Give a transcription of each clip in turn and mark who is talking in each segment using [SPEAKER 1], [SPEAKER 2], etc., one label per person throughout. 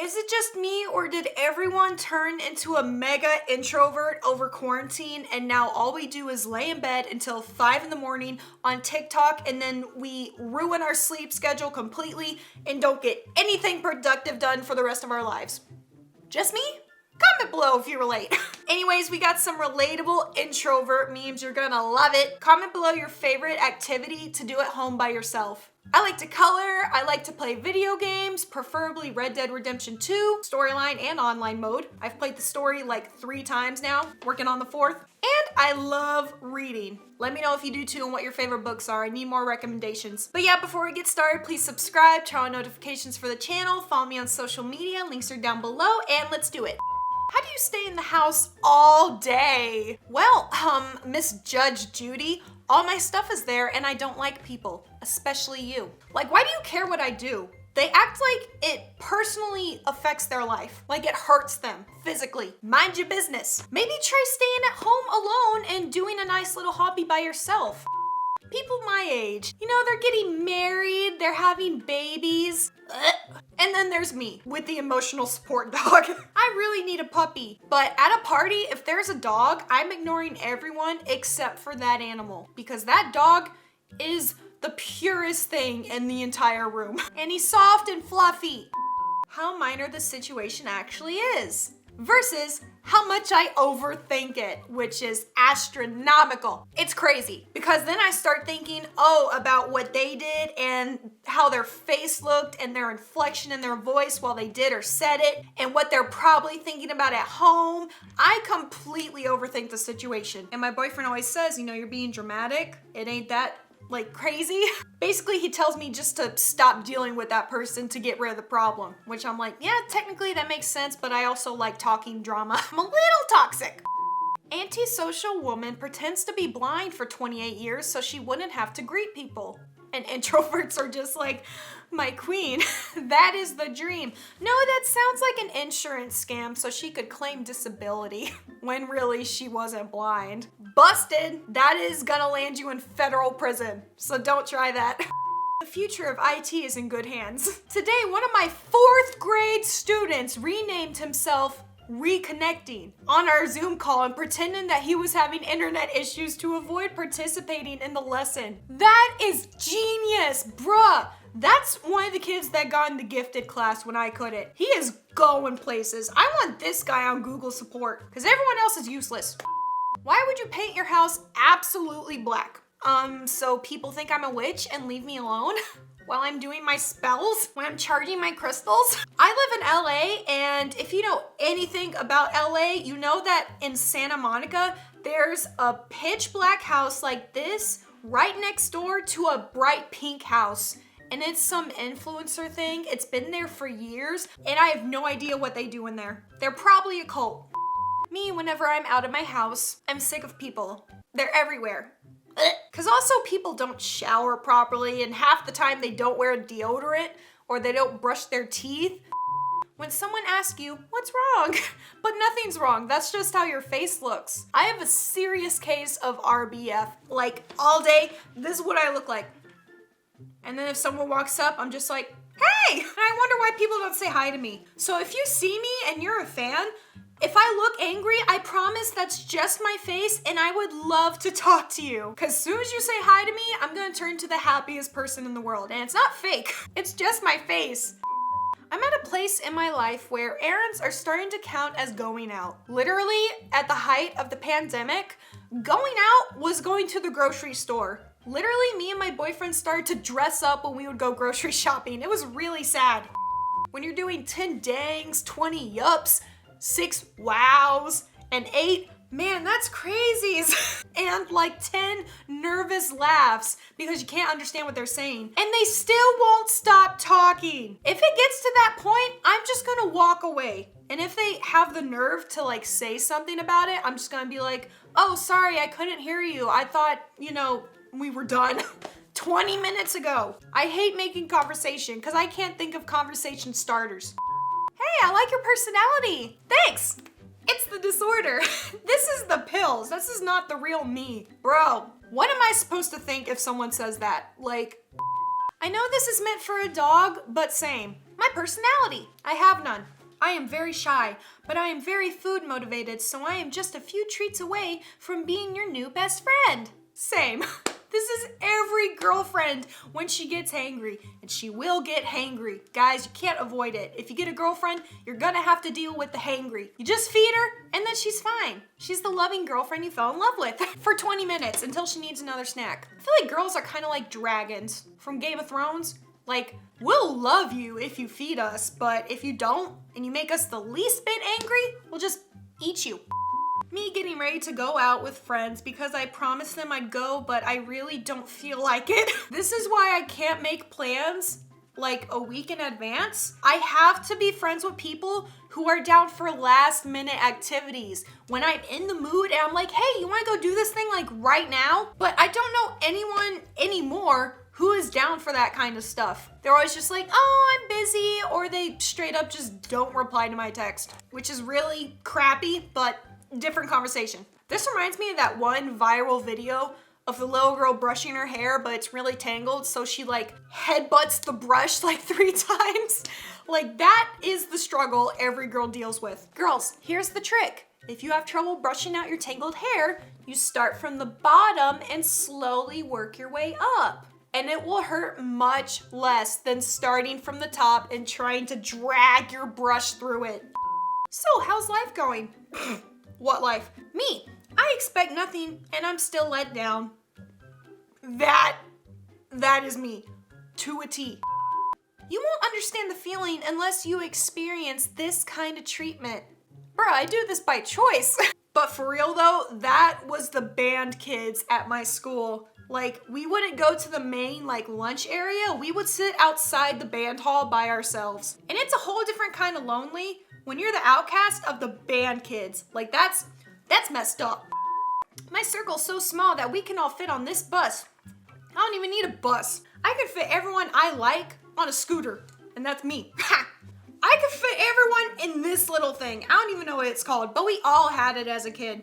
[SPEAKER 1] Is it just me, or did everyone turn into a mega introvert over quarantine and now all we do is lay in bed until 5 in the morning on TikTok, and then we ruin our sleep schedule completely and don't get anything productive done for the rest of our lives? Just me? Comment below if you relate. Anyways, we got some relatable introvert memes. You're gonna love it. Comment below your favorite activity to do at home by yourself. I like to color, I like to play video games, preferably Red Dead Redemption 2, storyline and online mode. I've played the story like 3 times now, working on the 4th. And I love reading. Let me know if you do too and what your favorite books are. I need more recommendations. But yeah, before we get started, please subscribe, turn on notifications for the channel, follow me on social media, links are down below, and let's do it. How do you stay in the house all day? Well, Miss Judge Judy, all my stuff is there and I don't like people, especially you. Like, why do you care what I do? They act like it personally affects their life, like it hurts them physically. Mind your business. Maybe try staying at home alone and doing a nice little hobby by yourself. People my age, you know, they're getting married, they're having babies. And then there's me with the emotional support dog. I really need a puppy. But at a party, if there's a dog, I'm ignoring everyone except for that animal, because that dog is the purest thing in the entire room. And he's soft and fluffy. How minor the situation actually is versus how much I overthink it, which is astronomical. It's crazy because then I start thinking, about what they did and how their face looked and their inflection in their voice while they did or said it and what they're probably thinking about at home. I completely overthink the situation. And my boyfriend always says, you know, you're being dramatic. It ain't that like crazy. Basically, he tells me just to stop dealing with that person to get rid of the problem, which I'm like, yeah, technically that makes sense, but I also like talking drama. I'm a little toxic. Antisocial woman pretends to be blind for 28 years so she wouldn't have to greet people. And introverts are just like, my queen, that is the dream. No, that sounds like an insurance scam so she could claim disability when really she wasn't blind. Busted. That is gonna land you in federal prison, so don't try that. The future of IT is in good hands. Today, one of my 4th grade students renamed himself Reconnecting on our Zoom call and pretending that he was having internet issues to avoid participating in the lesson. That is genius, bruh. That's one of the kids that got in the gifted class when I couldn't. He is going places. I want this guy on Google support because everyone else is useless. Why would you paint your house absolutely black? So people think I'm a witch and leave me alone? While I'm doing my spells, when I'm charging my crystals. I live in LA, and if you know anything about LA, you know that in Santa Monica, there's a pitch black house like this right next door to a bright pink house. And it's some influencer thing. It's been there for years, and I have no idea what they do in there. They're probably a cult. Me, whenever I'm out of my house, I'm sick of people. They're everywhere. Because also people don't shower properly and half the time they don't wear deodorant or they don't brush their teeth. When someone asks you, what's wrong? But nothing's wrong, that's just how your face looks. I have a serious case of RBF. Like all day, this is what I look like. And then if someone walks up, I'm just like, hey! And I wonder why people don't say hi to me. So if you see me and you're a fan, if I look angry, I promise that's just my face and I would love to talk to you. Because as soon as you say hi to me, I'm gonna turn to the happiest person in the world. And it's not fake, it's just my face. I'm at a place in my life where errands are starting to count as going out. Literally, at the height of the pandemic, going out was going to the grocery store. Literally, me and my boyfriend started to dress up when we would go grocery shopping. It was really sad. When you're doing 10 dangs, 20 yups, 6 wows, and 8, man, that's crazy. And like 10 nervous laughs because you can't understand what they're saying. And they still won't stop talking. If it gets to that point, I'm just gonna walk away. And if they have the nerve to like say something about it, I'm just gonna be like, oh, sorry, I couldn't hear you. I thought, you know, we were done 20 minutes ago. I hate making conversation because I can't think of conversation starters. Hey, I like your personality. Thanks. It's the disorder. This is the pills. This is not the real me. Bro, what am I supposed to think if someone says that? Like, I know this is meant for a dog, but same. My personality. I have none. I am very shy, but I am very food motivated, so I am just a few treats away from being your new best friend. Same. This is every girlfriend when she gets hangry, and she will get hangry. Guys, you can't avoid it. If you get a girlfriend, you're gonna have to deal with the hangry. You just feed her, and then she's fine. She's the loving girlfriend you fell in love with for 20 minutes until she needs another snack. I feel like girls are kind of like dragons from Game of Thrones. Like, we'll love you if you feed us, but if you don't, and you make us the least bit angry, we'll just eat you. Me getting ready to go out with friends because I promised them I'd go, but I really don't feel like it. This is why I can't make plans like a week in advance. I have to be friends with people who are down for last minute activities. When I'm in the mood and I'm like, hey, you wanna go do this thing like right now? But I don't know anyone anymore who is down for that kind of stuff. They're always just like, oh, I'm busy, or they straight up just don't reply to my text, which is really crappy, but different conversation. This reminds me of that one viral video of the little girl brushing her hair, but it's really tangled, so she like headbutts the brush like 3 times. Like, that is the struggle every girl deals with. Girls, here's the trick. If you have trouble brushing out your tangled hair, you start from the bottom and slowly work your way up. And it will hurt much less than starting from the top and trying to drag your brush through it. So, how's life going? What life? Me. I expect nothing and I'm still let down. That is me. To a T. You won't understand the feeling unless you experience this kind of treatment. Bruh, I do this by choice. But for real though, that was the band kids at my school. Like, we wouldn't go to the main like lunch area. We would sit outside the band hall by ourselves. And it's a whole different kind of lonely when you're the outcast of the band kids. Like, that's messed up. My circle's so small that we can all fit on this bus. I don't even need a bus. I could fit everyone I like on a scooter, and that's me. I could fit everyone in this little thing. I don't even know what it's called, but we all had it as a kid.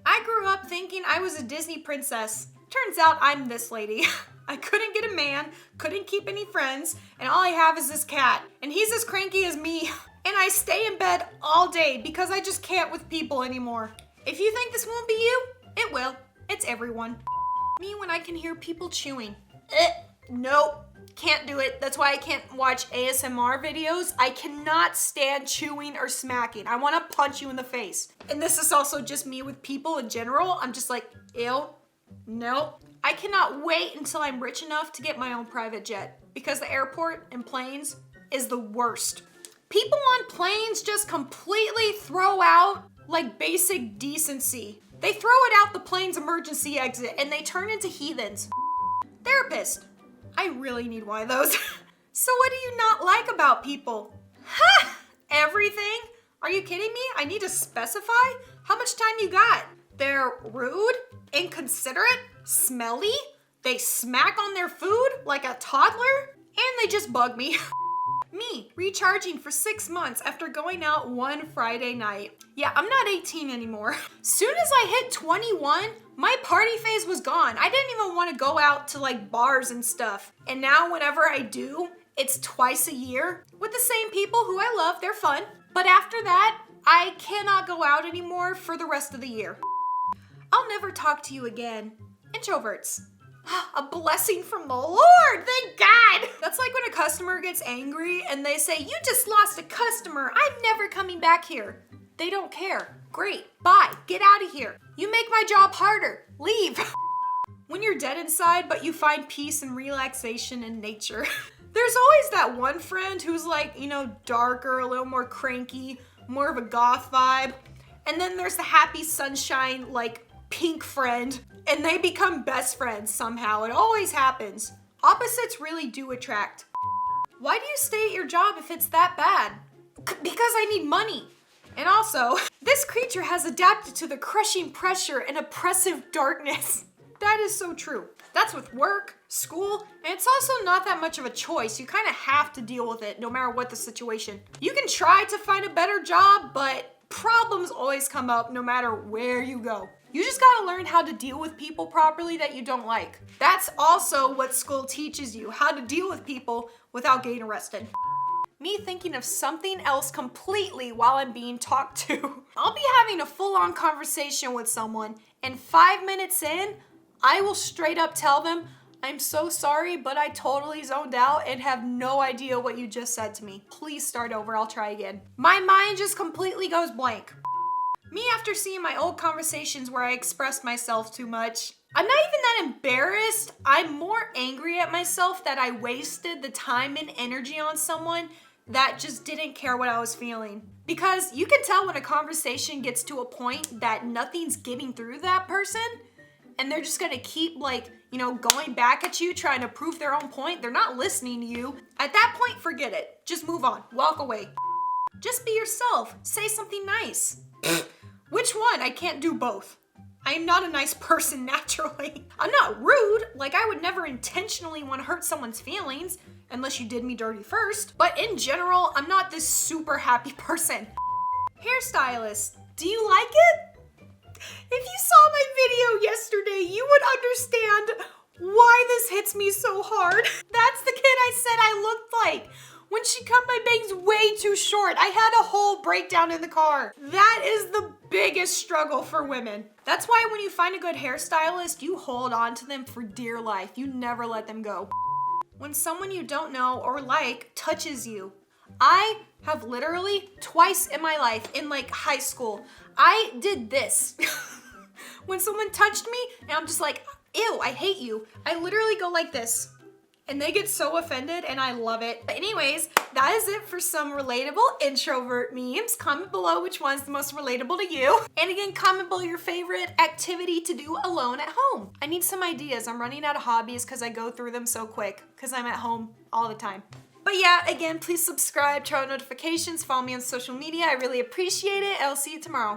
[SPEAKER 1] I grew up thinking I was a Disney princess. Turns out I'm this lady. I couldn't get a man, couldn't keep any friends, and all I have is this cat. And he's as cranky as me. And I stay in bed all day because I just can't with people anymore. If you think this won't be you, it will. It's everyone. Me when I can hear people chewing. Nope, can't do it. That's why I can't watch ASMR videos. I cannot stand chewing or smacking. I want to punch you in the face. And this is also just me with people in general. I'm just like, ew, nope. I cannot wait until I'm rich enough to get my own private jet because the airport and planes is the worst. People on planes just completely throw out like basic decency. They throw it out the plane's emergency exit and they turn into heathens. Therapist. I really need one of those. So what do you not like about people? Ha! Everything? Are you kidding me? I need to specify? How much time you got? They're rude, inconsiderate, smelly, they smack on their food like a toddler, and they just bug me. Me, recharging for 6 months after going out one Friday night. Yeah, I'm not 18 anymore. Soon as I hit 21, my party phase was gone. I didn't even want to go out to like bars and stuff. And now whenever I do, it's twice a year with the same people who I love. They're fun. But after that, I cannot go out anymore for the rest of the year. I'll never talk to you again. Introverts. A blessing from the Lord, thank God. That's like when a customer gets angry and they say, you just lost a customer. I'm never coming back here. They don't care. Great, bye, get out of here. You make my job harder, leave. When you're dead inside, but you find peace and relaxation in nature. There's always that one friend who's like, you know, darker, a little more cranky, more of a goth vibe. And then there's the happy sunshine, like pink friend. And they become best friends somehow. It always happens. Opposites really do attract. Why do you stay at your job if it's that bad? Because I need money. And also, this creature has adapted to the crushing pressure and oppressive darkness. That is so true. That's with work, school, and it's also not that much of a choice. You kind of have to deal with it no matter what the situation. You can try to find a better job, but problems always come up no matter where you go. You just gotta learn how to deal with people properly that you don't like. That's also what school teaches you, how to deal with people without getting arrested. me thinking of something else completely while I'm being talked to. I'll be having a full-on conversation with someone, and 5 minutes in, I will straight up tell them, I'm so sorry, but I totally zoned out and have no idea what you just said to me. Please start over, I'll try again. My mind just completely goes blank. Me after seeing my old conversations where I expressed myself too much. I'm not even that embarrassed. I'm more angry at myself that I wasted the time and energy on someone that just didn't care what I was feeling. Because you can tell when a conversation gets to a point that nothing's getting through that person, and they're just gonna keep going back at you, trying to prove their own point. They're not listening to you. At that point, forget it. Just move on, walk away. Just be yourself, say something nice. Which one? I can't do both. I am not a nice person naturally. I'm not rude, like I would never intentionally want to hurt someone's feelings, unless you did me dirty first. But in general, I'm not this super happy person. Hairstylist, do you like it? If you saw my video yesterday, you would understand why this hits me so hard. That's the kid I said I looked like. When she cut my bangs way too short, I had a whole breakdown in the car. That is the biggest struggle for women. That's why when you find a good hairstylist, you hold on to them for dear life. You never let them go. When someone you don't know or like touches you, I have literally twice in my life, in high school, I did this. When someone touched me and I'm just like, ew, I hate you. I literally go like this. And they get so offended and I love it. But anyways, that is it for some relatable introvert memes. Comment below which one's the most relatable to you. And again, comment below your favorite activity to do alone at home. I need some ideas. I'm running out of hobbies because I go through them so quick because I'm at home all the time. But yeah, again, please subscribe, turn on notifications, follow me on social media. I really appreciate it. I'll see you tomorrow.